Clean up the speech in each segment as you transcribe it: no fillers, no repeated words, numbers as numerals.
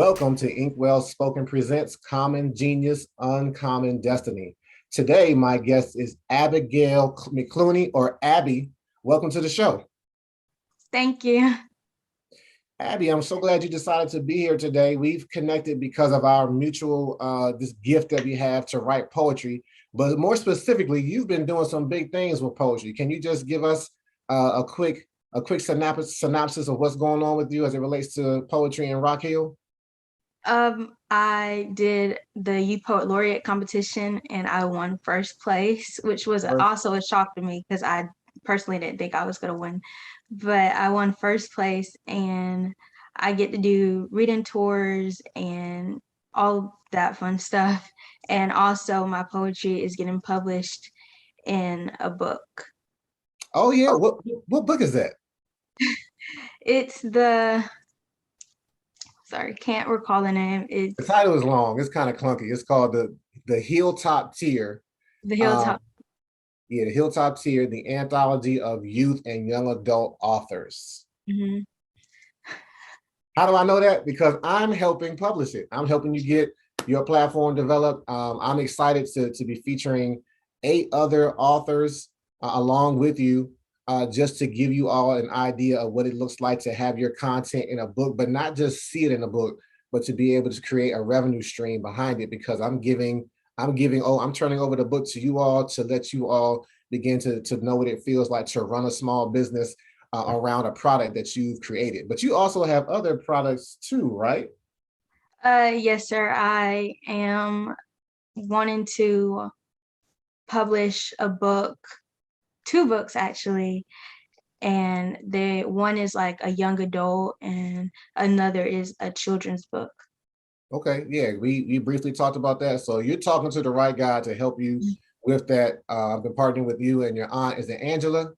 Welcome to Inkwell Spoken Presents Common Genius, Uncommon Destiny. Today, my guest is Abigail McCluney, or Abby. Welcome to the show. Thank you. Abby, I'm so glad you decided to be here today. We've connected because of our mutual, this gift that we have to write poetry, but more specifically, you've been doing some big things with poetry. Can you just give us a quick synopsis of what's going on with you as it relates to poetry in Rock Hill? I did the Youth Poet Laureate competition and I won first place, which was also a shock to me because I personally didn't think I was going to win. But I won first place and I get to do reading tours and all that fun stuff. And also my poetry is getting published in a book. Oh yeah, what book is that? It's sorry, can't recall the name. The title is long. It's kind of clunky. It's called the Hilltop Tier. The Hilltop. The Hilltop Tier, the anthology of youth and young adult authors. Mm-hmm. How do I know that? Because I'm helping publish it. I'm helping you get your platform developed. I'm excited to be featuring 8 other authors along with you, just to give you all an idea of what it looks like to have your content in a book, but not just see it in a book, but to be able to create a revenue stream behind it, because I'm turning over the book to you all to let you all begin to know what it feels like to run a small business around a product that you've created. But you also have other products too, right? Yes, sir. I am wanting to publish a book, 2 books actually, and one is like a young adult and another is a children's book. Okay, yeah, we briefly talked about that. So you're talking to the right guy to help you with that. I've been partnering with you and your aunt. Is it Angela?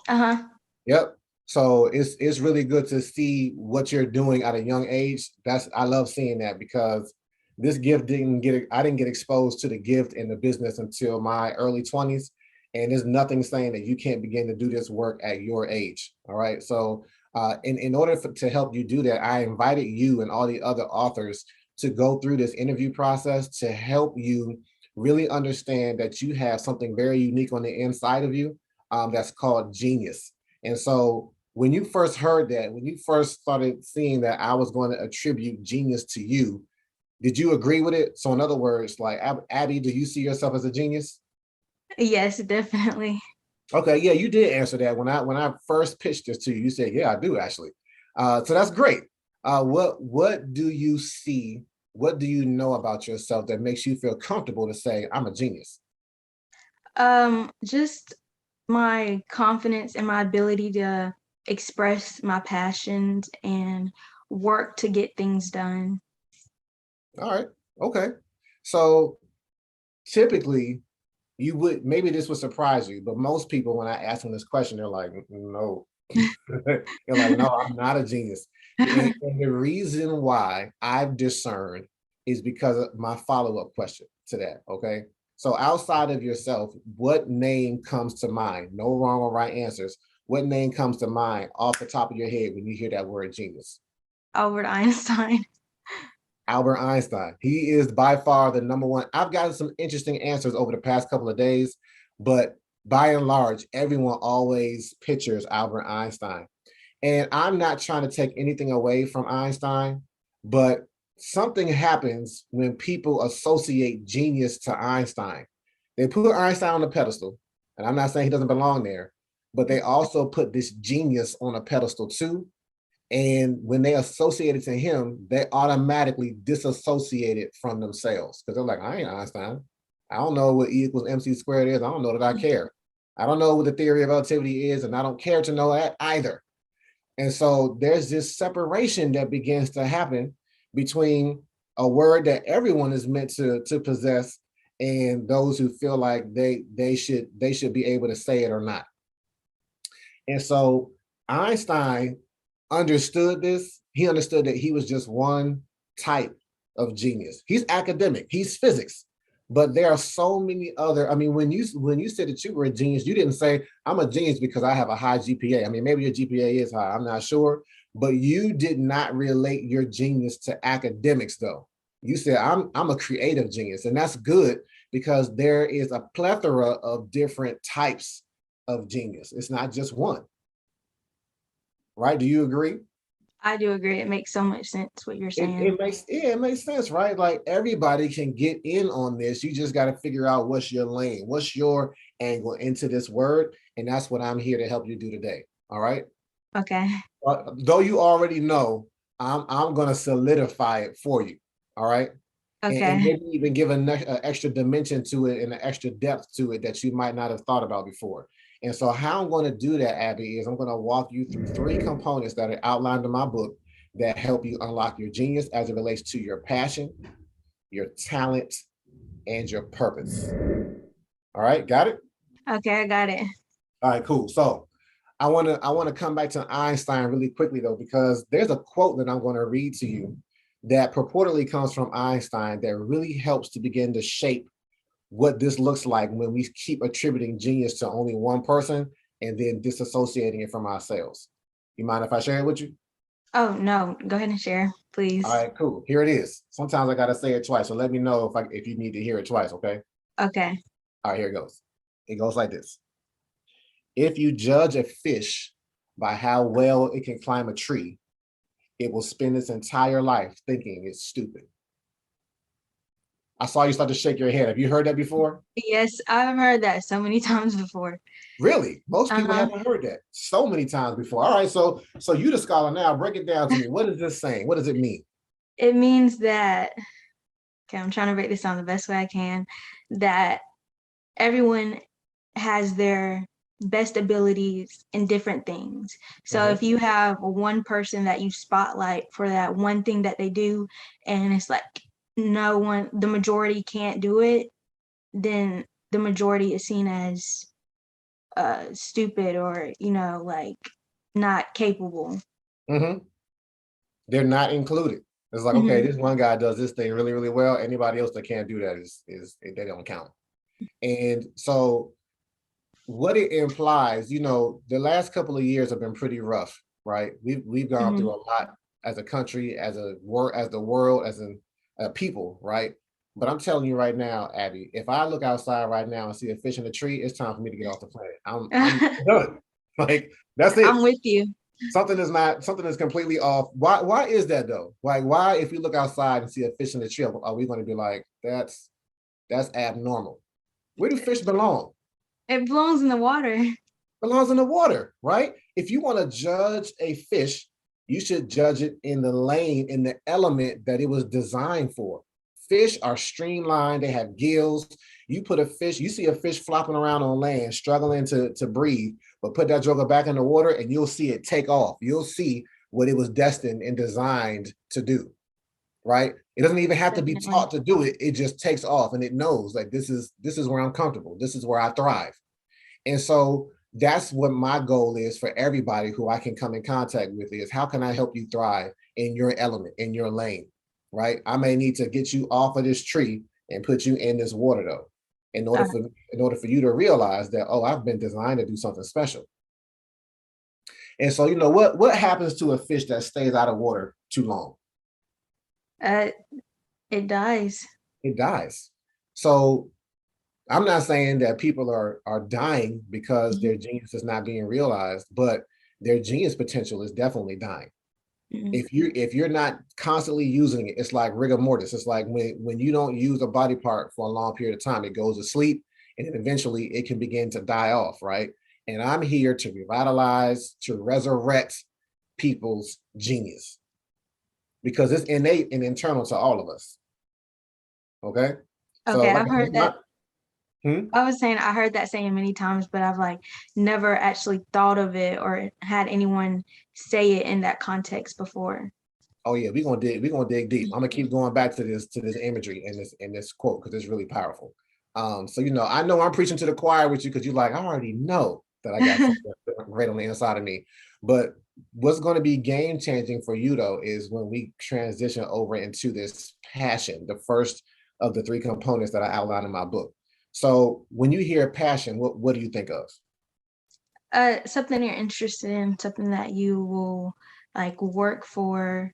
Uh-huh. Yep. So it's really good to see what you're doing at a young age. I love seeing that, because this gift I didn't get exposed to the gift in the business until my early 20s. And there's nothing saying that you can't begin to do this work at your age. All right. So in order to help you do that, I invited you and all the other authors to go through this interview process to help you really understand that you have something very unique on the inside of you, that's called genius. And so when you first heard that, when you first started seeing that I was going to attribute genius to you, did you agree with it? So in other words, like, Abby, do you see yourself as a genius? Yes, definitely. Okay, yeah, you did answer that when I first pitched this to you. You said, "Yeah, I do actually." So that's great. What do you see? What do you know about yourself that makes you feel comfortable to say, "I'm a genius"? Just my confidence and my ability to express my passions and work to get things done. All right, okay. So typically, you would, maybe this would surprise you, but most people, when I ask them this question, they're like, "No." They're like, "No, I'm not a genius." And the reason why I've discerned is because of my follow-up question to that. Okay. So outside of yourself, what name comes to mind? No wrong or right answers. What name comes to mind off the top of your head when you hear that word genius? Albert Einstein. Albert Einstein. He is by far the number one. I've gotten some interesting answers over the past couple of days, but by and large, everyone always pictures Albert Einstein. And I'm not trying to take anything away from Einstein, but something happens when people associate genius to Einstein. They put Einstein on a pedestal, and I'm not saying he doesn't belong there, but they also put this genius on a pedestal too. And when they associate it to him, they automatically disassociate it from themselves, because they're like, "I ain't Einstein. I don't know what E equals MC squared is. I don't know that I care. I don't know what the theory of relativity is, and I don't care to know that either." And so there's this separation that begins to happen between a word that everyone is meant to possess and those who feel like they should be able to say it or not. And so Einstein understood this. He understood that he was just one type of genius. He's academic, he's physics, but there are so many other. I mean, when you said that you were a genius, you didn't say, "I'm a genius because I have a high GPA." I mean, maybe your GPA is high, I'm not sure, But you did not relate your genius to academics, though. You said, I'm a creative genius, and that's good because there is a plethora of different types of genius. It's not just one, right? Do you agree? I do agree. It makes so much sense what you're saying. It makes sense, right? Like everybody can get in on this. You just got to figure out what's your lane, what's your angle into this word, and that's what I'm here to help you do today. All right. Okay. Though you already know, I'm gonna solidify it for you. All right. And Okay. maybe even give an extra dimension to it and an extra depth to it that you might not have thought about before. And so how I'm going to do that, Abby, is I'm going to walk you through 3 components that are outlined in my book that help you unlock your genius as it relates to your passion, your talent, and your purpose. All right, got it? Okay, I got it. All right, cool. So I want to come back to Einstein really quickly though, because there's a quote that I'm going to read to you that purportedly comes from Einstein that really helps to begin to shape what this looks like when we keep attributing genius to only one person and then disassociating it from ourselves. You mind if I share it with you? Oh, no, go ahead and share, All please. right, cool. Here it is. Sometimes I gotta say it twice, so let me know if you need to hear it twice, okay? Okay. All right, here it goes. It goes like this. If you judge a fish by how well it can climb a tree, it will spend its entire life thinking it's stupid. I saw you start to shake your head. Have you heard that before? Yes, I've heard that so many times before. Really? Most people Uh-huh. haven't heard that so many times before. All right, so you the scholar now. Break it down to me. What is this saying? What does it mean? It means that, okay, I'm trying to break this down the best way I can, that everyone has their best abilities in different things. So if Mhm. you have one person that you spotlight for that one thing that they do, and it's like the majority can't do it, then the majority is seen as stupid or, like not capable. Mhm. They're not included. It's like, okay, Hmm. this one guy does this thing really, really well. Anybody else that can't do that is they don't count. And so what it implies, the last couple of years have been pretty rough, right? We've gone Hmm. through a lot as a country, as the world, as a people, right? But I'm telling you right now, Abby, if I look outside right now and see a fish in a tree, it's time for me to get off the planet. I'm done. Like that's I'm it. with you. Something is completely off. Why is that though? Like why if we look outside and see a fish in the tree, are we going to be like that's abnormal? Where do fish belong? It belongs in the water. Belongs in the water, right? If you want to judge a fish, you should judge it in the lane, in the element that it was designed for. Fish are streamlined, they have gills. You see a fish flopping around on land, struggling to breathe, but put that joker back in the water and you'll see it take off. You'll see what it was destined and designed to do, right? It doesn't even have to be Definitely. taught to do it. It just takes off and it knows like this is where I'm comfortable. This is where I thrive. And so that's what my goal is for everybody who I can come in contact with is how can I help you thrive in your element, in your lane, right? I may need to get you off of this tree and put you in this water though, Uh, in order for you to realize that, oh, I've been designed to do something special. And so, what happens to a fish that stays out of water too long? uh, it dies. It dies. So I'm not saying that people are dying because Mhm. their genius is not being realized, but their genius potential is definitely dying. Mhm. If you're not constantly using it, it's like rigor mortis. It's like when you don't use a body part for a long period of time, it goes to sleep and then eventually it can begin to die off, right? And I'm here to revitalize, to resurrect people's genius because it's innate and internal to all of us. Okay. So Okay, like I've heard that. hmm? I was saying I heard that saying many times, but I've like never actually thought of it or had anyone say it in that context before. Oh yeah, we're gonna dig deep. I'm gonna keep going back to this imagery and this quote because it's really powerful. So I know I'm preaching to the choir with you because you're like, I already know that I got something great on the inside of me. But what's going to be game changing for you though is when we transition over into this passion, the first of the 3 components that I outlined in my book. So when you hear passion, what do you think of? Something you're interested in, something that you will like work for.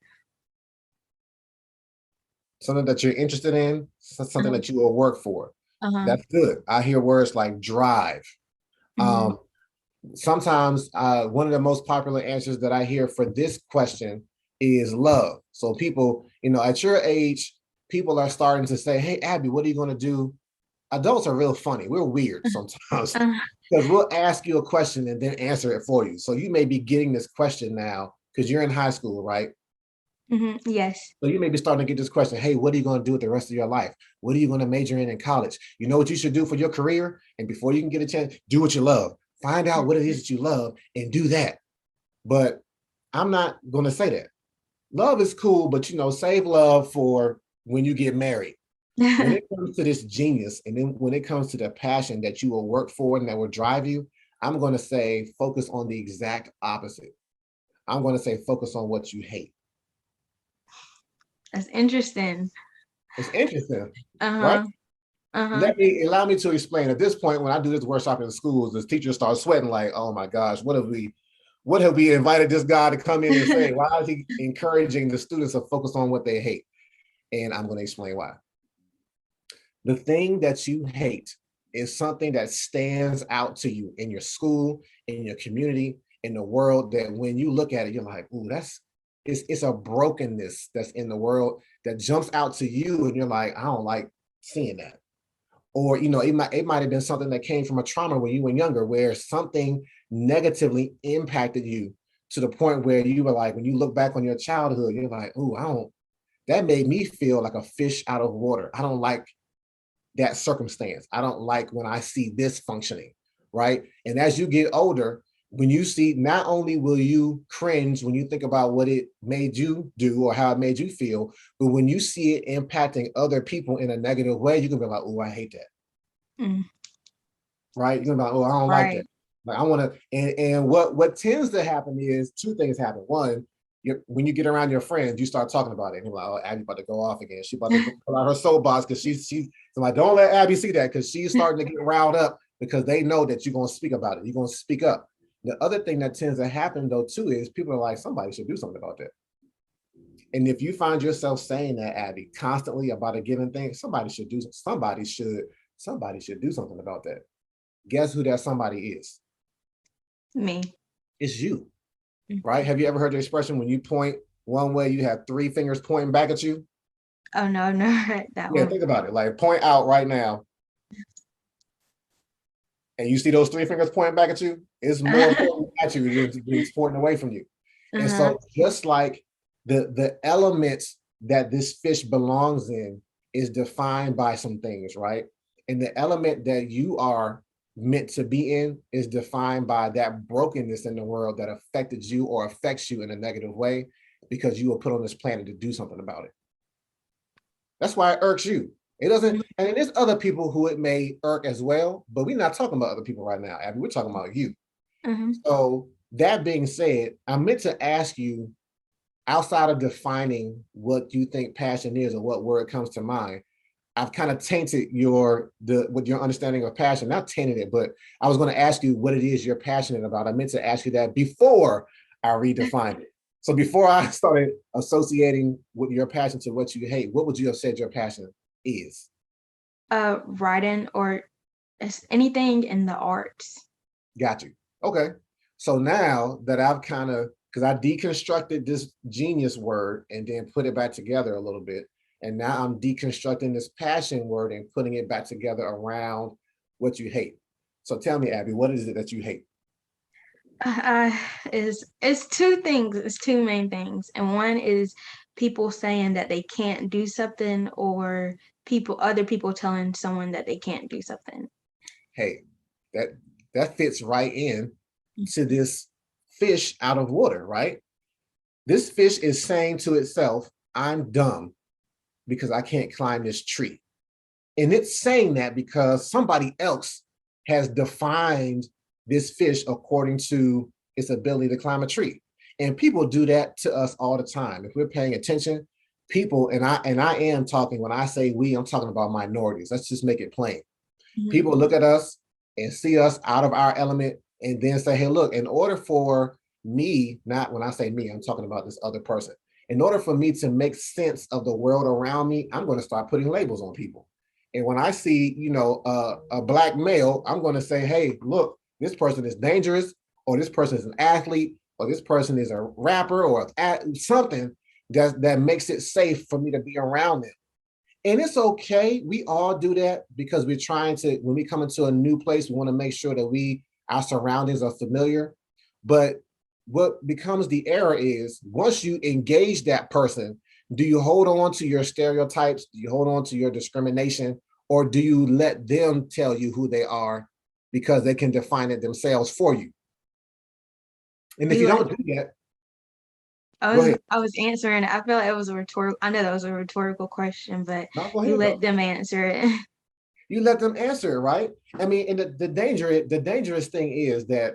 Something that you're interested in, something that you will work for. That's good. I hear words like drive. Sometimes one of the most popular answers that I hear for this question is love. So people, at your age, people are starting to say, hey, Abby, what are you going to do? Adults are real funny. We're weird sometimes because we'll ask you a question and then answer it for you. So you may be getting this question now because you're in high school, right? Yes. So you may be starting to get this question, hey, what are you going to do with the rest of your life? What are you going to major in college? You know what you should do for your career? And before you can get a chance, do what you love. Find out what it is that you love and do that. But I'm not going to say that. Love is cool, but save love for when you get married. When it comes to this genius, and then when it comes to the passion that you will work for and that will drive you, I'm going to say focus on the exact opposite. I'm going to say focus on what you hate. That's interesting. It's interesting, right? Allow me to explain. At this point, when I do this workshop in schools, the teachers start sweating like, oh my gosh, what have we invited this guy to come in and say? Why is he encouraging the students to focus on what they hate? And I'm going to explain why. The thing that you hate is something that stands out to you in your school, in your community, in the world, that when you look at it, you're like, ooh, it's a brokenness that's in the world that jumps out to you, and you're like, I don't like seeing that. Or it might have been something that came from a trauma when you were younger, where something negatively impacted you to the point where you were like, when you look back on your childhood, you're like, ooh, that made me feel like a fish out of water. I don't like that circumstance. I don't like when I see this functioning, right? And as you get older, when you see, not only will you cringe when you think about what it made you do or how it made you feel, but when you see it impacting other people in a negative way, you can be like, oh, I hate that. Right? You're gonna be like, oh, I don't like that. Like, I want to, and what tends to happen is two things happen. One, when you get around your friends, you start talking about it. And you're like, oh, Abby about to go off again. She about to pull out her soapbox because she's so like, don't let Abby see that, because she's starting to get riled up because they know that you're going to speak about it. You're going to speak up. The other thing that tends to happen though too is people are like, somebody should do something about that. And if you find yourself saying that, Abby, constantly about a given thing, somebody should do something about that. Guess who that somebody is? Me. It's you, right? Have you ever heard the expression, when you point one way, you have three fingers pointing back at you? Oh, no, I've never heard that one. Think about it. Like, point out right now. And you see those three fingers pointing back at you? It's more pointing at you than it's pointing away from you. And so just like the elements that this fish belongs in is defined by some things, right? And the element that you are meant to be in is defined by that brokenness in the world that affected you or affects you in a negative way, because you were put on this planet to do something about it. That's why it irks you. It doesn't, and there's other people who it may irk as well, but we're not talking about other people right now, Abby. We're talking about you. So that being said, I meant to ask you, outside of defining what you think passion is or what word comes to mind, I've kind of tainted with your understanding of passion. Not tainted it, but I was going to ask you what it is you're passionate about. I meant to ask you that before I redefined it. So before I started associating with your passion to what you hate, what would you have said your passion is? Writing or anything in the arts. Got you. Okay. So now that I've because I deconstructed this genius word and then put it back together a little bit. And now I'm deconstructing this passion word and putting it back together around what you hate. So tell me, Abby, what is it that you hate? It's two things. It's two main things. And one is people saying that they can't do something, or other people telling someone that they can't do something. Hey, that fits right in to this fish out of water, right? This fish is saying to itself, I'm dumb because I can't climb this tree. And it's saying that because somebody else has defined this fish according to its ability to climb a tree. And people do that to us all the time. If we're paying attention, people, and I am talking, when I say we, I'm talking about minorities. Let's just make it plain. People look at us and see us out of our element and then say, hey, look, in order for me, not when I say me, I'm talking about this other person. In order for me to make sense of the world around me, I'm going to start putting labels on people. And when I see, a black male, I'm going to say, hey, look, this person is dangerous, or this person is an athlete, or this person is a rapper, or something that makes it safe for me to be around them. And it's okay. We all do that because we're trying to, when we come into a new place, we want to make sure that our surroundings are familiar. But what becomes the error is once you engage that person, do you hold on to your stereotypes? Do you hold on to your discrimination? Or do you let them tell you who they are because they can define it themselves for you? And if you don't do that, I was answering. I feel like it was a rhetorical. I know that was a rhetorical question, but you let them answer it. You let them answer it, right? I mean, and the dangerous thing is that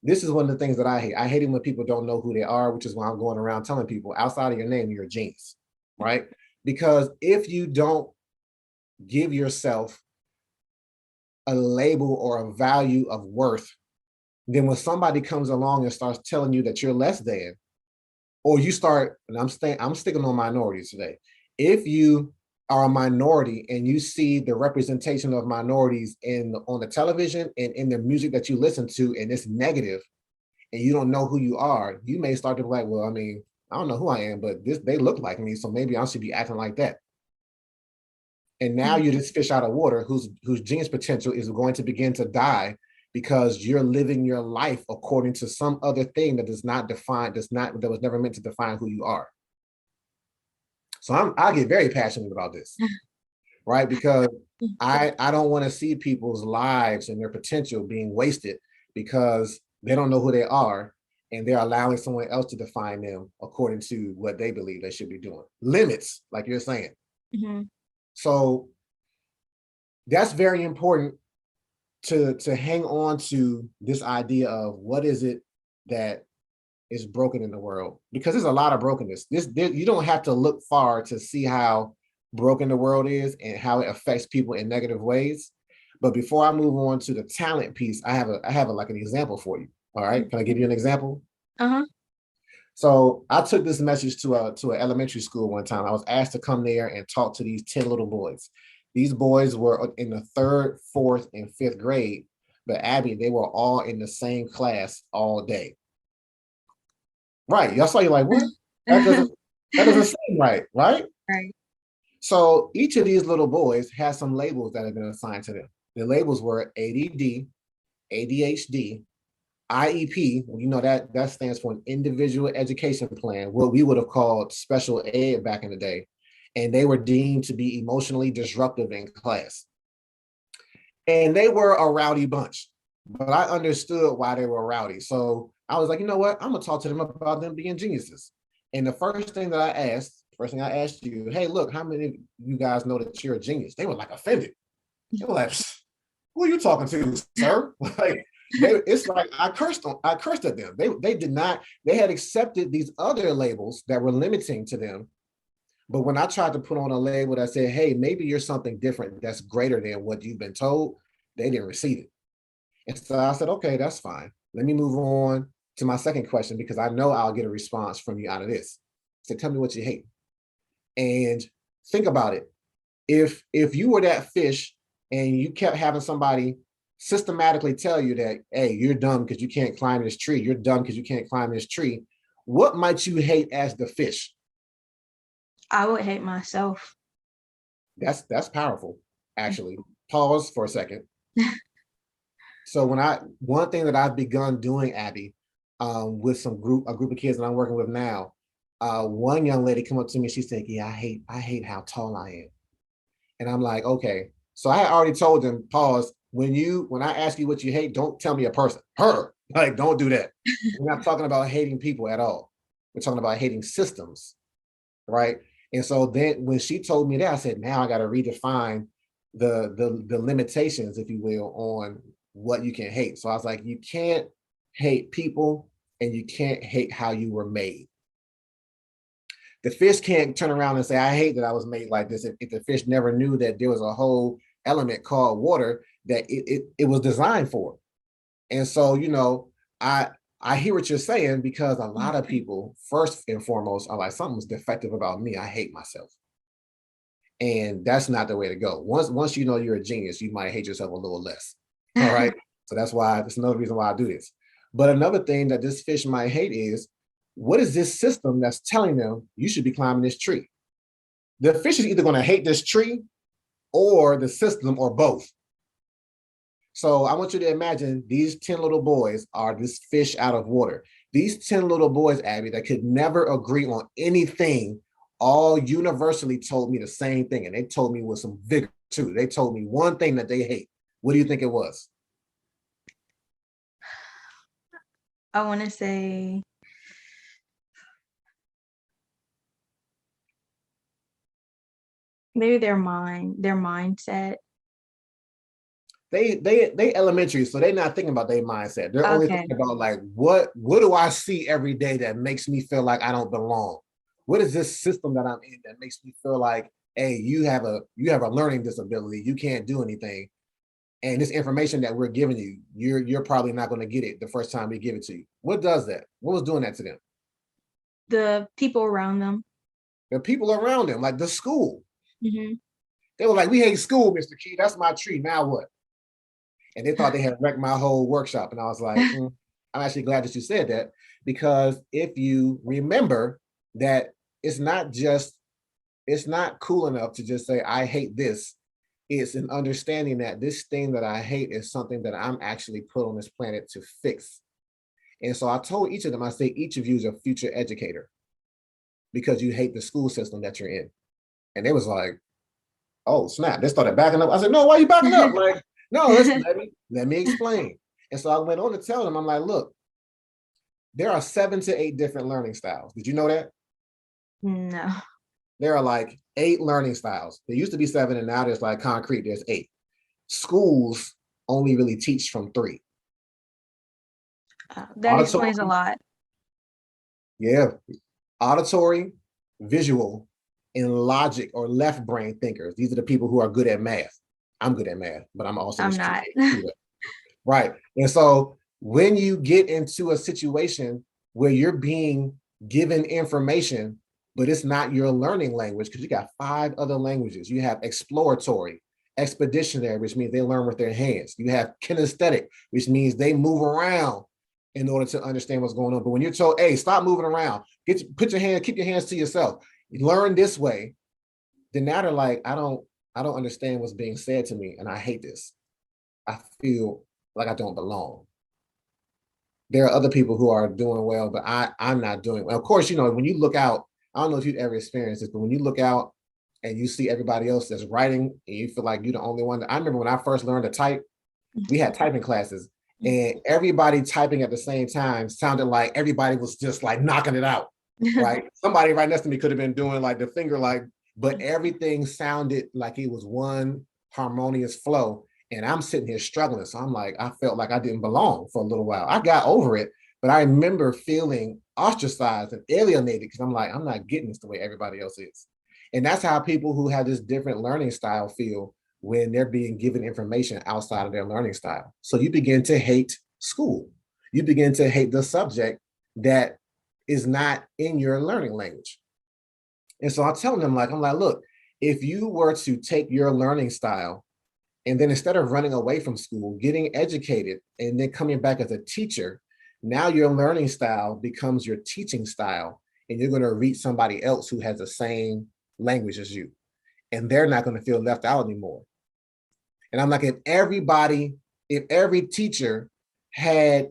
this is one of the things that I hate. I hate it when people don't know who they are, which is why I'm going around telling people outside of your name, you're a genius, right? Because if you don't give yourself a label or a value of worth, then when somebody comes along and starts telling you that you're less than, or you start, and I'm sticking on minorities today. If you are a minority and you see the representation of minorities on the television and in the music that you listen to, and it's negative, and you don't know who you are, you may start to be like, well, I mean, I don't know who I am, but they look like me, so maybe I should be acting like that. And now you're this fish out of water whose genius potential is going to begin to die because you're living your life according to some other thing that that was never meant to define who you are. So I get very passionate about this, right? Because I don't want to see people's lives and their potential being wasted because they don't know who they are and they're allowing someone else to define them according to what they believe they should be doing. Limits, like you're saying. Mm-hmm. So that's very important to hang on to this idea of what is it that is broken in the world, because there's a lot of brokenness. You don't have to look far to see how broken the world is and how it affects people in negative ways. But before I move on to the talent piece, I have like an example for you. All right, can I give you an example? Uh-huh. So I took this message to an elementary school one time. I was asked to come there and talk to these 10 little boys. These boys were in the 3rd, 4th, and 5th grade, but Abby, they were all in the same class all day. Right. Y'all saw you like, what? That doesn't seem right, right? Right. So each of these little boys has some labels that have been assigned to them. The labels were ADD, ADHD, IEP. You know that stands for an individual education plan, what we would have called special ed back in the day. And they were deemed to be emotionally disruptive in class. And they were a rowdy bunch, but I understood why they were rowdy. So I was like, you know what? I'm gonna talk to them about them being geniuses. And the first thing I asked you, hey, look, how many of you guys know that you're a genius? They were like offended. They were like, who are you talking to, sir? Like, it's like I cursed at them. They had accepted these other labels that were limiting to them. But when I tried to put on a label that said, hey, maybe you're something different that's greater than what you've been told, they didn't receive it. And so I said, okay, that's fine. Let me move on to my second question, because I know I'll get a response from you out of this. So tell me what you hate. And think about it. If you were that fish and you kept having somebody systematically tell you that, hey, you're dumb because you can't climb this tree. You're dumb because you can't climb this tree. What might you hate as the fish? I would hate myself. That's powerful, actually. Pause for a second. So one thing that I've begun doing, Abby, with a group of kids that I'm working with now, one young lady come up to me, she said, yeah, I hate how tall I am. And I'm like, okay. So I had already told them, pause, when I ask you what you hate, don't tell me a person, her, like, don't do that. We're not talking about hating people at all. We're talking about hating systems, right? And so then when she told me that, I said, now I got to redefine the limitations, if you will, on what you can hate. So I was like, you can't hate people and you can't hate how you were made. The fish can't turn around and say, I hate that I was made like this. If the fish never knew that there was a whole element called water that it was designed for. And so, I I hear what you're saying, because a lot of people, first and foremost, are like, something's defective about me. I hate myself. And that's not the way to go. Once you know you're a genius, you might hate yourself a little less. All right. So that's another reason why I do this. But another thing that this fish might hate is, what is this system that's telling them you should be climbing this tree? The fish is either going to hate this tree or the system, or both. So I want you to imagine these 10 little boys are this fish out of water. These 10 little boys, Abby, that could never agree on anything, all universally told me the same thing. And they told me with some vigor too. They told me one thing that they hate. What do you think it was? I want to say maybe their mindset. They elementary, so they're not thinking about their mindset. They're only thinking about like, what do I see every day that makes me feel like I don't belong? What is this system that I'm in that makes me feel like, hey, you have a learning disability, you can't do anything, and this information that we're giving you, you're probably not going to get it the first time we give it to you. What does that? What was doing that to them? The people around them. The people around them, like the school. Mm-hmm. They were like, we hate school, Mr. Key. That's my tree. Now what? And they thought they had wrecked my whole workshop. And I was like, I'm actually glad that you said that, because if you remember that it's not cool enough to just say, I hate this. It's an understanding that this thing that I hate is something that I'm actually put on this planet to fix. And so I told each of them, I say, each of you is a future educator, because you hate the school system that you're in. And they was like, oh, snap. They started backing up. I said, no, why are you backing up? Like, no, let me explain. And so I went on to tell them, I'm like, look, there are 7 to 8 different learning styles. Did you know that? No. There are like 8 learning styles. There used to be 7, and now there's like concrete, there's 8. Schools only really teach from 3. That explains a lot. Yeah. Auditory, visual, and logic, or left brain thinkers. These are the people who are good at math. I'm good at math, but I'm not. Right. And so when you get into a situation where you're being given information, but it's not your learning language, because you got 5 other languages. You have exploratory, expeditionary, which means they learn with their hands. You have kinesthetic, which means they move around in order to understand what's going on. But when you're told, hey, stop moving around, keep your hands to yourself, you learn this way, then now they're like, I don't understand what's being said to me, and I hate this. I feel like I don't belong. There are other people who are doing well, but I'm not doing well. Of course, when you look out, I don't know if you've ever experienced this, but when you look out and you see everybody else that's writing, and you feel like you're the only one. I remember when I first learned to type, we had typing classes, and everybody typing at the same time sounded like everybody was just like knocking it out, right? Somebody right next to me could have been doing like the finger, like, but everything sounded like it was one harmonious flow. And I'm sitting here struggling. So I'm like, I felt like I didn't belong for a little while. I got over it, but I remember feeling ostracized and alienated, because I'm like, I'm not getting this the way everybody else is. And that's how people who have this different learning style feel when they're being given information outside of their learning style. So you begin to hate school. You begin to hate the subject that is not in your learning language. And so I'm telling them, I'm like, look, if you were to take your learning style, and then instead of running away from school, getting educated, and then coming back as a teacher, now your learning style becomes your teaching style, and you're going to reach somebody else who has the same language as you, and they're not going to feel left out anymore. And I'm like, if every teacher had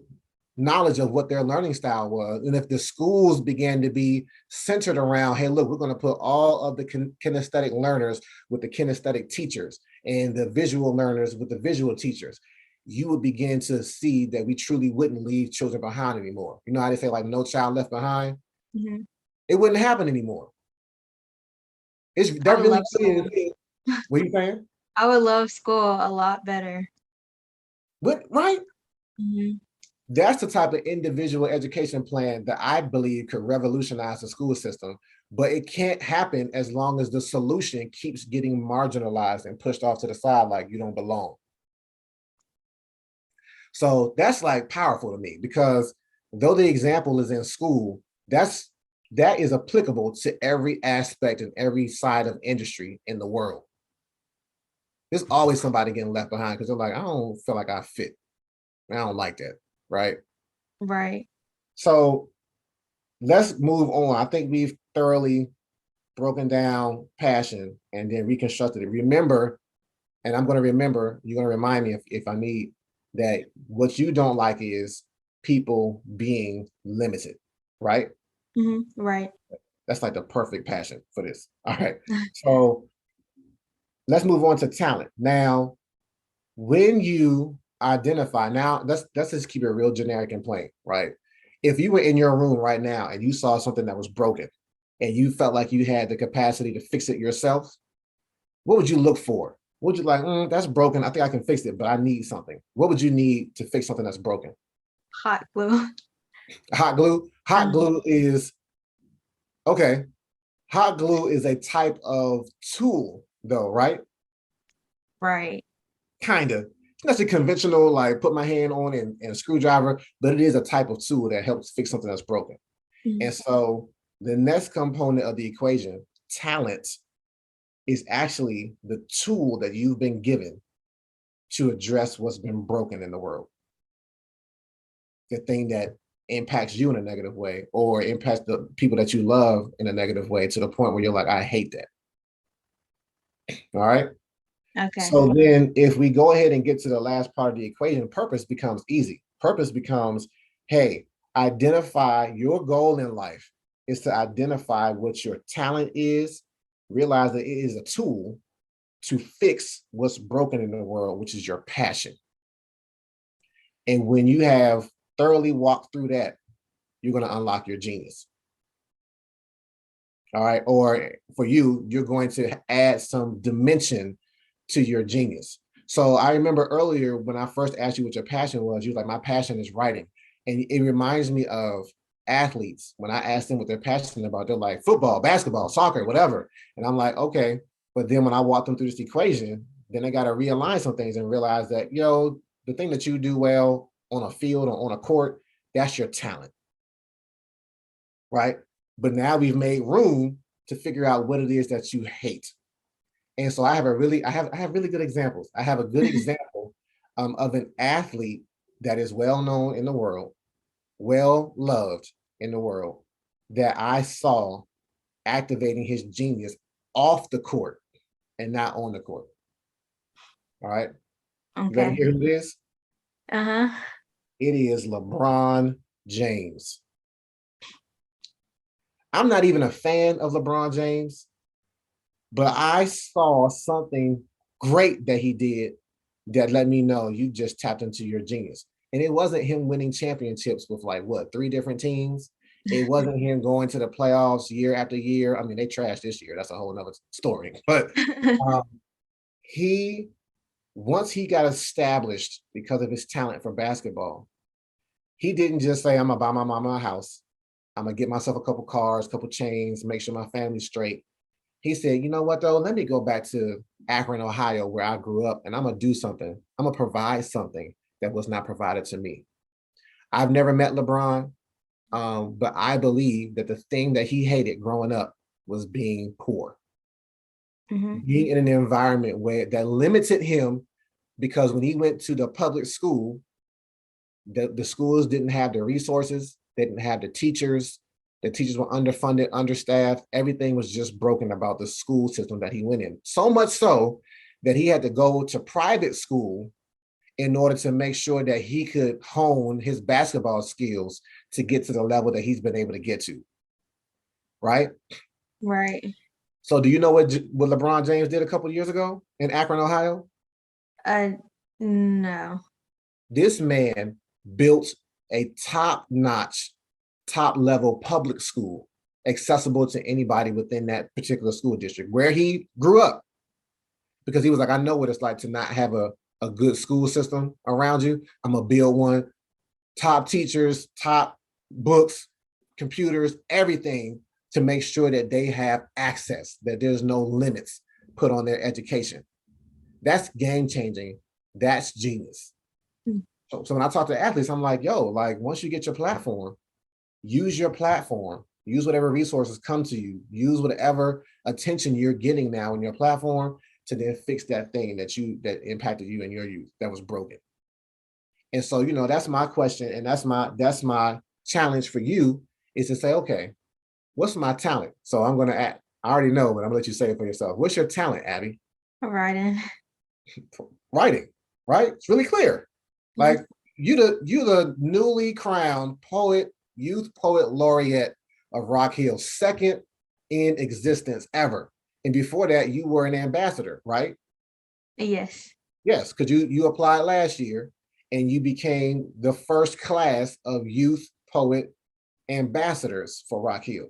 knowledge of what their learning style was, and if the schools began to be centered around, hey, look, we're going to put all of the kinesthetic learners with the kinesthetic teachers, and the visual learners with the visual teachers, you would begin to see that we truly wouldn't leave children behind anymore. You know how they say, like, no child left behind? Mm-hmm. It wouldn't happen anymore. That really is. What are you saying? I would love school a lot better. But right? Mm-hmm. That's the type of individual education plan that I believe could revolutionize the school system, but it can't happen as long as the solution keeps getting marginalized and pushed off to the side like you don't belong. So that's like powerful to me, because though the example is in school, that is applicable to every aspect and every side of industry in the world. There's always somebody getting left behind because they're like, I don't feel like I fit. I don't like that, right? Right. So let's move on. I think we've thoroughly broken down passion and then reconstructed it. Remember, and I'm going to remember, you're going to remind me if I need, that what you don't like is people being limited, right? Right. That's like the perfect passion for this. All right. So let's move on to talent. Now, when you identify, now let's just keep it real generic and plain, right? If you were in your room right now and you saw something that was broken and you felt like you had the capacity to fix it yourself, what would you look for? Would you like, that's broken. I think I can fix it, but I need something. What would you need to fix something that's broken? Hot glue. Hot glue. Hot glue is, okay. Hot glue is a type of tool though, right? Right. Kind of. It's not a conventional, like put my hand on and a screwdriver, but it is a type of tool that helps fix something that's broken. And so the next component of the equation, talent, is actually the tool that you've been given to address what's been broken in the world. The thing that impacts you in a negative way or impacts the people that you love in a negative way to the point where you're like, I hate that. All right. Okay. So then if we go ahead and get to the last part of the equation, purpose becomes easy. Purpose becomes, hey, identify your goal in life is to identify what your talent is, realize that it is a tool to fix what's broken in the world, which is your passion. And when you have thoroughly walked through that, you're going to unlock your genius. All right. Or for you, you're going to add some dimension to your genius. So I remember earlier when I first asked you what your passion was, you were like, my passion is writing. And it reminds me of athletes. When I asked them what they're passionate about, they're like football, basketball, soccer, whatever. And I'm like, okay. But then when I walk them through this equation, then I got to realign some things and realize that, the thing that you do well on a field or on a court, that's your talent. Right. But now we've made room to figure out what it is that you hate. And so I have really good examples. I have a good example of an athlete that is well known in the world, well loved in the world, that I saw activating his genius off the court and not on the court. All right. You ready to Okay. hear who it is? Uh-huh. It is LeBron James. I'm not even a fan of LeBron James, but I saw something great that he did that let me know you just tapped into your genius. And it wasn't him winning championships with 3 different teams. It wasn't him going to the playoffs year after year. I mean, they trashed this year. That's a whole nother story. But once he got established because of his talent for basketball, he didn't just say, I'm gonna buy my mama a house. I'm gonna get myself a couple cars, couple chains, make sure my family's straight. He said, you know what though? Let me go back to Akron, Ohio, where I grew up, and I'm gonna do something. I'm gonna provide something that was not provided to me. I've never met LeBron, but I believe that the thing that he hated growing up was being poor, being in an environment where that limited him, because when he went to the public school, the schools didn't have the resources, they didn't have the teachers were underfunded, understaffed, everything was just broken about the school system that he went in. So much so that he had to go to private school in order to make sure that he could hone his basketball skills to get to the level that he's been able to get to. Right? Right. So do you know what LeBron James did a couple of years ago in Akron, Ohio? No. This man built a top-notch, top-level public school accessible to anybody within that particular school district where he grew up, because he was like, I know what it's like to not have a good school system around you. I'm gonna build one. Top teachers, top books, computers, everything, to make sure that they have access, that there's no limits put on their education. That's game changing. That's genius. So when I talk to athletes, I'm like, yo, like once you get your platform, use your platform, use whatever resources come to you, use whatever attention you're getting now in your platform to then fix that thing that impacted you in your youth that was broken. And so, that's my question, and that's my challenge for you is to say, okay, what's my talent? So I'm gonna act. I already know, but I'm gonna let you say it for yourself. What's your talent, Abby? Writing. Writing, right? It's really clear. Yes. Like you the newly crowned youth poet laureate of Rock Hill, second in existence ever. And before that, you were an ambassador, right? Yes. Yes, because you applied last year and you became the first class of youth poet ambassadors for Rock Hill.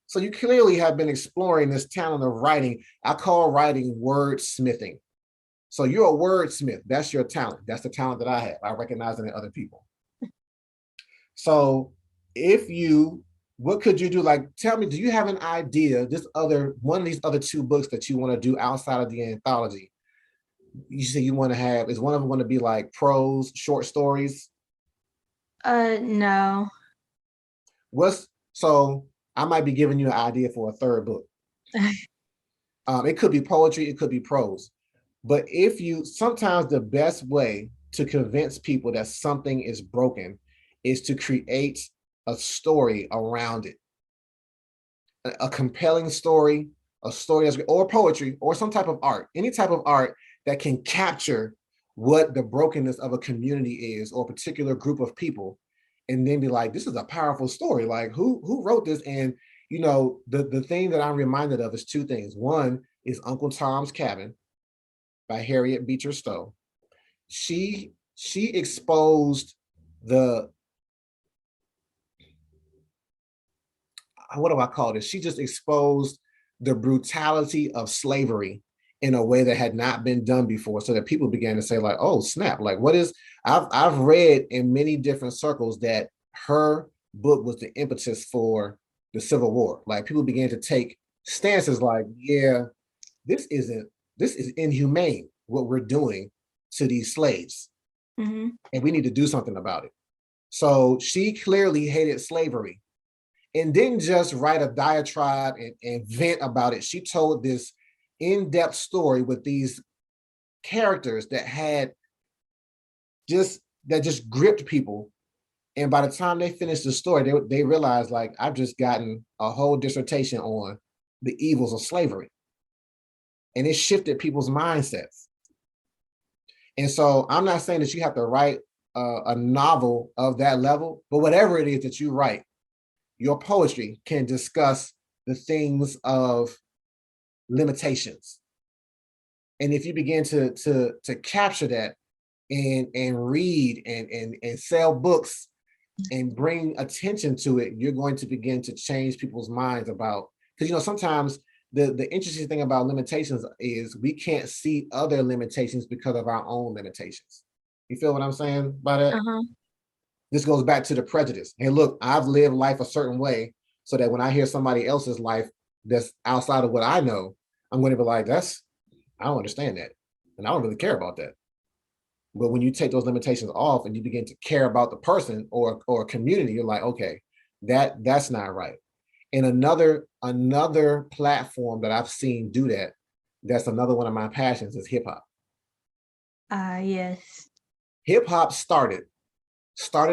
So you clearly have been exploring this talent of writing. I call writing wordsmithing. So you're a wordsmith. That's your talent. That's the talent that I have. I recognize it in other people. So what could you do? Like, tell me, do you have an idea, one of these other two books that you want to do outside of the anthology? You say you want to have, is one of them going to be like prose, short stories? No. So I might be giving you an idea for a third book. It could be poetry, it could be prose. But sometimes the best way to convince people that something is broken is to create a story around it. A compelling story, or poetry, or some type of art, any type of art that can capture what the brokenness of a community is or a particular group of people, and then be like, this is a powerful story. Like, who wrote this? And the thing that I'm reminded of is two things. One is Uncle Tom's Cabin by Harriet Beecher Stowe. She exposed the, what do I call this? She just exposed the brutality of slavery in a way that had not been done before, so that people began to say, like, oh snap, like I've read in many different circles that her book was the impetus for the Civil War. Like, people began to take stances like, yeah, this is inhumane what we're doing to these slaves. Mm-hmm. And we need to do something about it. So she clearly hated slavery and didn't just write a diatribe and vent about it. She told this in-depth story with these characters that just gripped people. And by the time they finished the story, they realized, like, I've just gotten a whole dissertation on the evils of slavery. And it shifted people's mindsets. And so I'm not saying that you have to write a novel of that level, but whatever it is that you write, your poetry can discuss the things of limitations. And if you begin to capture that and read and sell books and bring attention to it, you're going to begin to change people's minds about, because sometimes the interesting thing about limitations is we can't see other limitations because of our own limitations. You feel what I'm saying by that? Uh-huh. This goes back to the prejudice. Hey, look, I've lived life a certain way, so that when I hear somebody else's life that's outside of what I know, I'm going to be like, I don't understand that. And I don't really care about that. But when you take those limitations off and you begin to care about the person or a community, you're like, okay, that's not right. And another platform that I've seen do that, that's another one of my passions, is hip hop. Yes. Hip hop started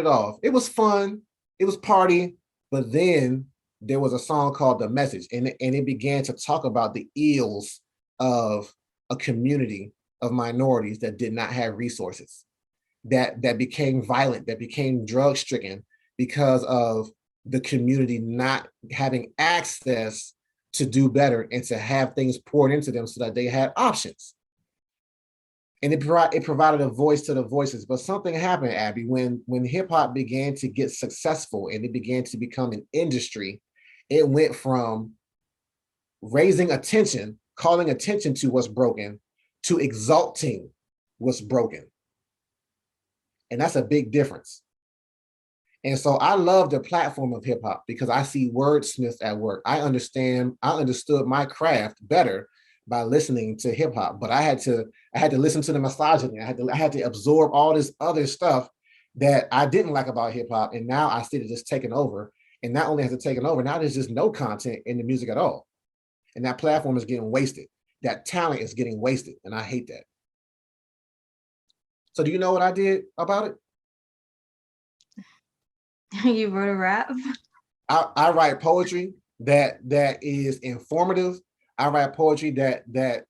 off. It was fun, it was party, but then there was a song called The Message, and it began to talk about the ills of a community of minorities that did not have resources, that became violent, that became drug stricken because of the community not having access to do better and to have things poured into them so that they had options. And it provided a voice to the voices. But something happened, Abby, when hip hop began to get successful and it began to become an industry. It went from raising attention, calling attention to what's broken, to exalting what's broken. And that's a big difference. And so I love the platform of hip hop because I see wordsmiths at work. I understood my craft better by listening to hip hop, but I had to listen to the misogyny. I had to absorb all this other stuff that I didn't like about hip hop, and now I see it just taking over. And not only has it taken over, now there's just no content in the music at all, and that platform is getting wasted. That talent is getting wasted, and I hate that. So, do you know what I did about it? You wrote a rap? I write poetry that is informative. I write poetry that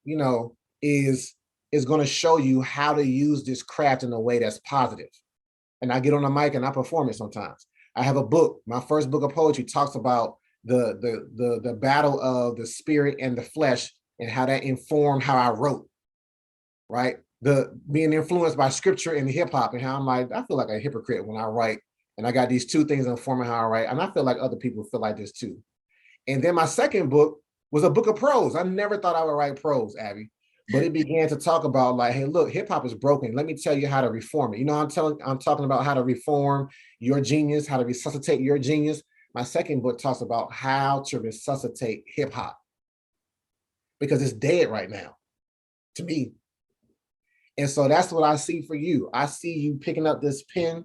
is going to show you how to use this craft in a way that's positive. And I get on the mic and I perform it sometimes. I have a book. My first book of poetry talks about the battle of the spirit and the flesh and how that informed how I wrote. Right, the being influenced by scripture and hip hop, and how I'm like, I feel like a hypocrite when I write, and I got these two things informing how I write, and I feel like other people feel like this too. And then my second book was a book of prose. I never thought I would write prose, Abby, but it began to talk about like, hey, look, hip hop is broken. Let me tell you how to reform it. I'm talking about how to reform your genius, how to resuscitate your genius. My second book talks about how to resuscitate hip hop because it's dead right now, to me. And so that's what I see for you. I see you picking up this pen.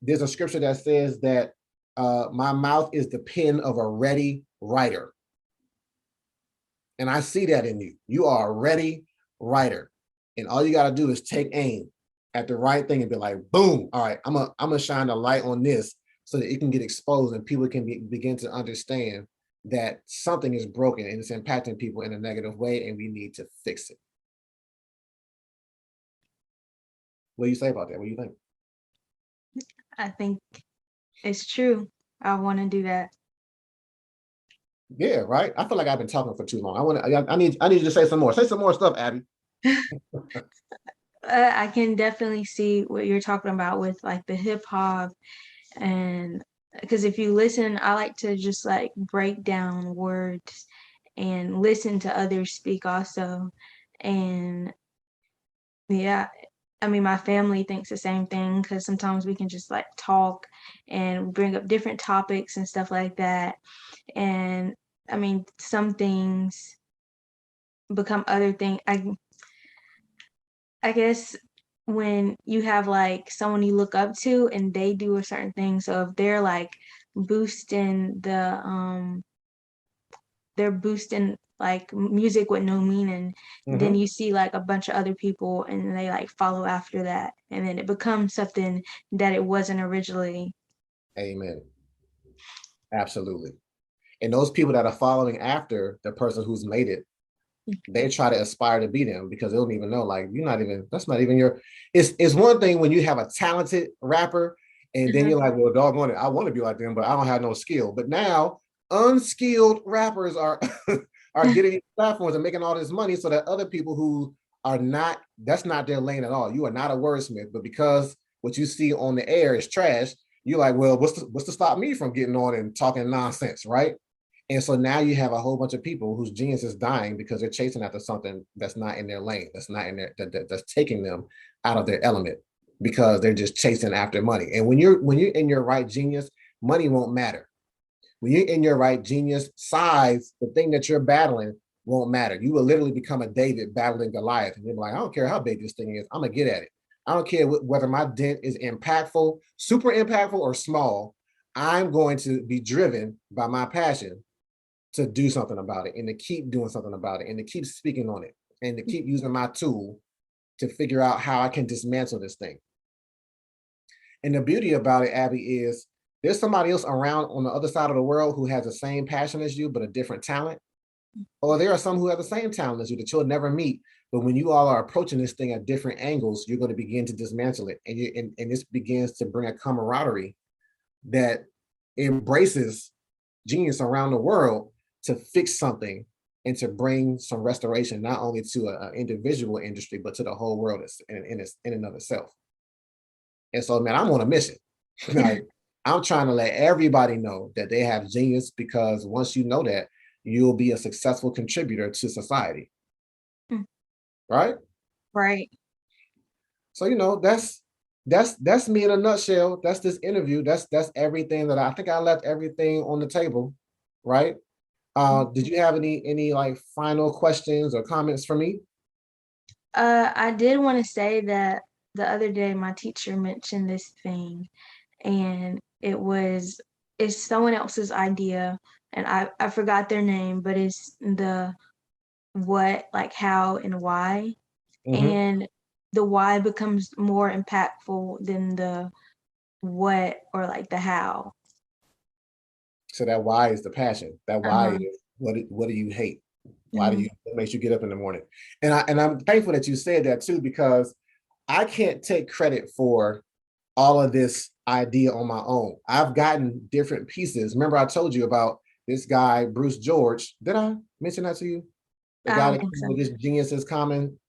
There's a scripture that says that my mouth is the pen of a ready writer. And I see that in you. You are a ready writer. And all you got to do is take aim at the right thing and be like, boom, all right, I'm gonna shine a light on this so that it can get exposed and people can begin to understand that something is broken and it's impacting people in a negative way and we need to fix it. What do you say about that? What do you think? I think it's true. I want to do that. Yeah, right. I feel like I've been talking for too long. I need you to say some more. Say some more stuff, Abby. I can definitely see what you're talking about with like the hip hop, and because if you listen, I like to just like break down words and listen to others speak also. And yeah, I mean, my family thinks the same thing because sometimes we can just like talk and bring up different topics and stuff like that. And I mean, some things become other things. I guess when you have like someone you look up to and they do a certain thing, so if they're boosting like music with no meaning, then you see like a bunch of other people and they like follow after that, and then it becomes something that it wasn't originally. Amen. Absolutely. And those people that are following after the person who's made it, they try to aspire to be them because they don't even know, like, that's not even your, it's one thing when you have a talented rapper and then you're like, well, doggone it, I want to be like them, but I don't have no skill. But now unskilled rappers are are getting these platforms and making all this money so that other people who are not, that's not their lane at all. You are not a wordsmith, but because what you see on the air is trash, you're like, well, what's to stop me from getting on and talking nonsense, right? And so now you have a whole bunch of people whose genius is dying because they're chasing after something that's not in their lane, that's not in their that's taking them out of their element because they're just chasing after money. And when you're in your right genius, money won't matter. When you're in your right genius, size, the thing that you're battling won't matter. You will literally become a David battling Goliath, and you're like, I don't care how big this thing is, I'm gonna get at it. I don't care whether my dent is impactful, super impactful, or small. I'm going to be driven by my passion to do something about it and to keep doing something about it and to keep speaking on it and to keep using my tool to figure out how I can dismantle this thing. And the beauty about it, Abby, is there's somebody else around on the other side of the world who has the same passion as you, but a different talent. Or there are some who have the same talent as you that you'll never meet. But when you all are approaching this thing at different angles, you're going to begin to dismantle it. And this begins to bring a camaraderie that embraces genius around the world to fix something and to bring some restoration, not only to an individual industry, but to the whole world in and of itself. And so, man, I'm on a mission. Like, I'm trying to let everybody know that they have genius, because once you know that, you'll be a successful contributor to society. Right? Right. So, that's me in a nutshell. That's this interview. That's everything that I think I left everything on the table. Right? Did you have any like final questions or comments for me? I did want to say that the other day my teacher mentioned this thing, and it's someone else's idea, and I forgot their name, but it's the what, like how and why. Mm-hmm. And the why becomes more impactful than the what or like the how. So that why is the passion. That why Uh-huh. is what do you hate? Why do Mhm. you what makes you get up in the morning? And I'm thankful that you said that too, because I can't take credit for all of this idea on my own. I've gotten different pieces. Remember, I told you about this guy, Bruce George. Did I mention that to you? The I guy don't that think came so. with this Genius is Common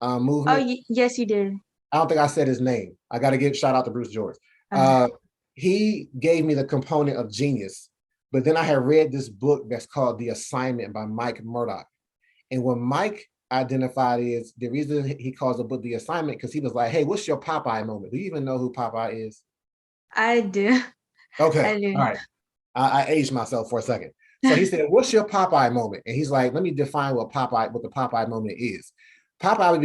Oh, movement. yes, you did. I don't think I said his name. I got to give shout out to Bruce George. Uh, Uh, he gave me the component of genius, but then I had read this book that's called The Assignment by Mike Murdoch. And what Mike identified is the reason he calls the book The Assignment, because he was like, hey, what's your Popeye moment? Do you even know who Popeye is? I do. Okay, I do. all right. I aged myself for a second. So he said, what's your Popeye moment? And he's like, let me define what the Popeye moment is. Popeye would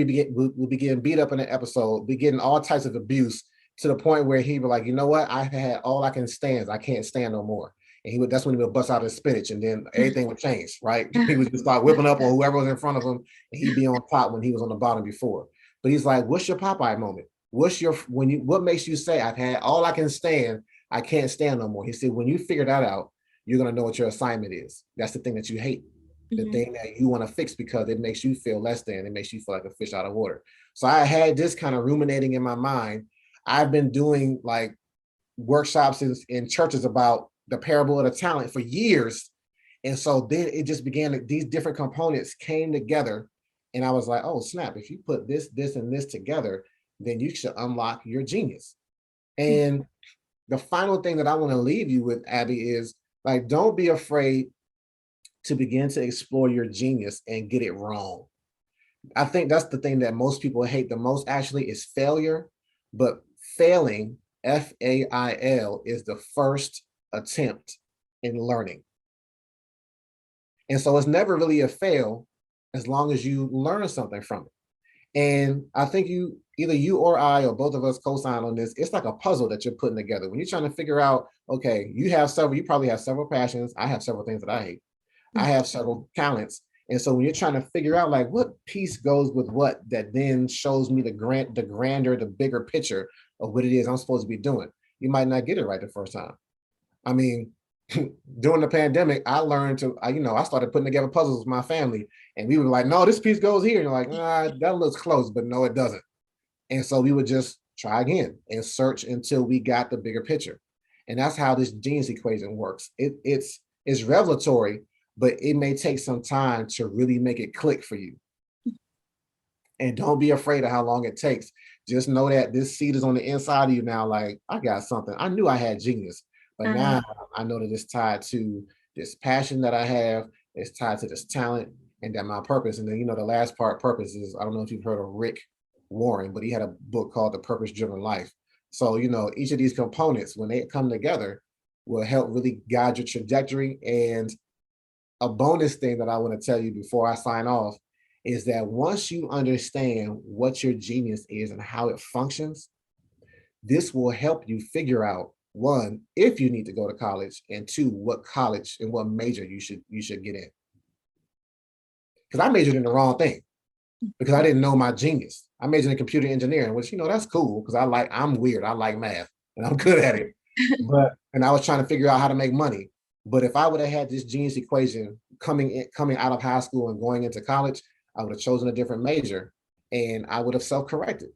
be getting beat up in an episode, be getting all types of abuse to the point where he would like, you know what? I had all I can stand. I can't stand no more. And that's when he would bust out his spinach and then everything would change, right? He would just start whipping up on whoever was in front of him and he'd be on top when he was on the bottom before. But he's like, what's your Popeye moment? What makes you say I've had all I can stand, I can't stand no more? He said, when you figure that out, you're gonna know what your assignment is. That's the thing that you hate, the Mhm. thing that you want to fix because it makes you feel less than, it makes you feel like a fish out of water. So I had this kind of ruminating in my mind. I've been doing like workshops in churches about the parable of the talent for years. And so then it just began, these different components came together. And I was like, oh, snap, if you put this, and this together, then you should unlock your genius. And the final thing that I want to leave you with, Abby, is like, don't be afraid to begin to explore your genius and get it wrong. I think that's the thing that most people hate the most actually is failure, but failing, FAIL, is the first attempt in learning. And so it's never really a fail as long as you learn something from it. And I think either you or I or both of us co-sign on this. It's like a puzzle that you're putting together. When you're trying to figure out, okay, you probably have several passions. I have several things that I hate. I have several talents. And so when you're trying to figure out like what piece goes with what, that then shows me the grander, the bigger picture of what it is I'm supposed to be doing, you might not get it right the first time. I mean, during the pandemic, I learned I started putting together puzzles with my family, and we were like, no, this piece goes here. And you're like, nah, that looks close, but no, it doesn't. And so we would just try again and search until we got the bigger picture. And that's how this genius equation works. It's revelatory, but it may take some time to really make it click for you. And don't be afraid of how long it takes. Just know that this seed is on the inside of you now. Like, I got something. I knew I had genius, but Uh-huh. now I know that it's tied to this passion that I have. It's tied to this talent and that my purpose. And then, the last part, purpose, is, I don't know if you've heard of Rick Warren, but he had a book called The Purpose Driven Life. So, each of these components, when they come together, will help really guide your trajectory. And a bonus thing that I want to tell you before I sign off is that once you understand what your genius is and how it functions, this will help you figure out, one, if you need to go to college, and two, what college and what major you should get in. Because I majored in the wrong thing because I didn't know my genius. I majored in computer engineering, which that's cool because I'm weird. I like math and I'm good at it. And I was trying to figure out how to make money. But if I would have had this genius equation coming out of high school and going into college, I would have chosen a different major and I would have self-corrected.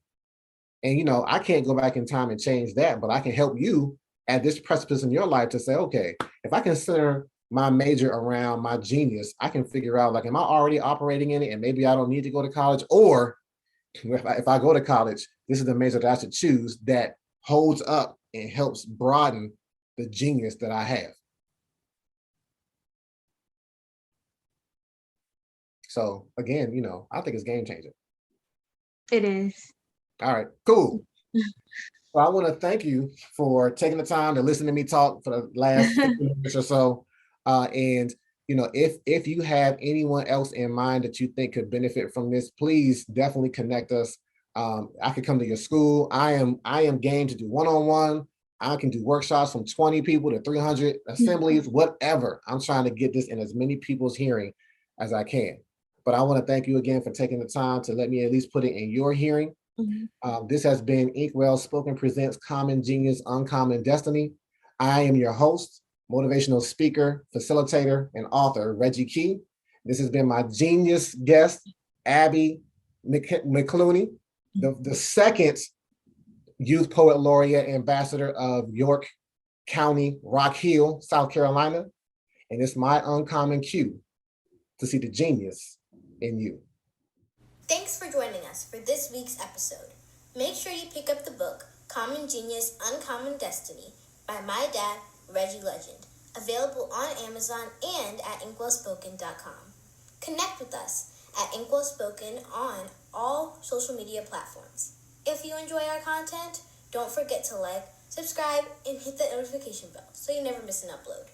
And I can't go back in time and change that, but I can help you at this precipice in your life to say, okay, if I can center my major around my genius, I can figure out, like, am I already operating in it and maybe I don't need to go to college? Or if I go to college, this is the major that I should choose that holds up and helps broaden the genius that I have. So again, I think it's game changing. It is. All right, cool. Well, I want to thank you for taking the time to listen to me talk for the last 15 minutes or so. And if you have anyone else in mind that you think could benefit from this, please definitely connect us. I could come to your school. I am game to do one-on-one. I can do workshops from 20 people to 300 assemblies, whatever. I'm trying to get this in as many people's hearing as I can. But I want to thank you again for taking the time to let me at least put it in your hearing. This has been Inkwell Spoken Presents Common Genius, Uncommon Destiny. I am your host, motivational speaker, facilitator, and author, Reggie Key. This has been my genius guest, Abby McCluney, the second Youth Poet Laureate Ambassador of York County, Rock Hill, South Carolina. And it's my uncommon cue to see the genius in you. Thanks for joining us for this week's episode. Make sure you pick up the book, Common Genius, Uncommon Destiny, by my dad, Reggie Legend, available on Amazon and at inkwellspoken.com. Connect with us at Inkwellspoken on all social media platforms. If you enjoy our content, don't forget to like, subscribe, and hit the notification bell so you never miss an upload.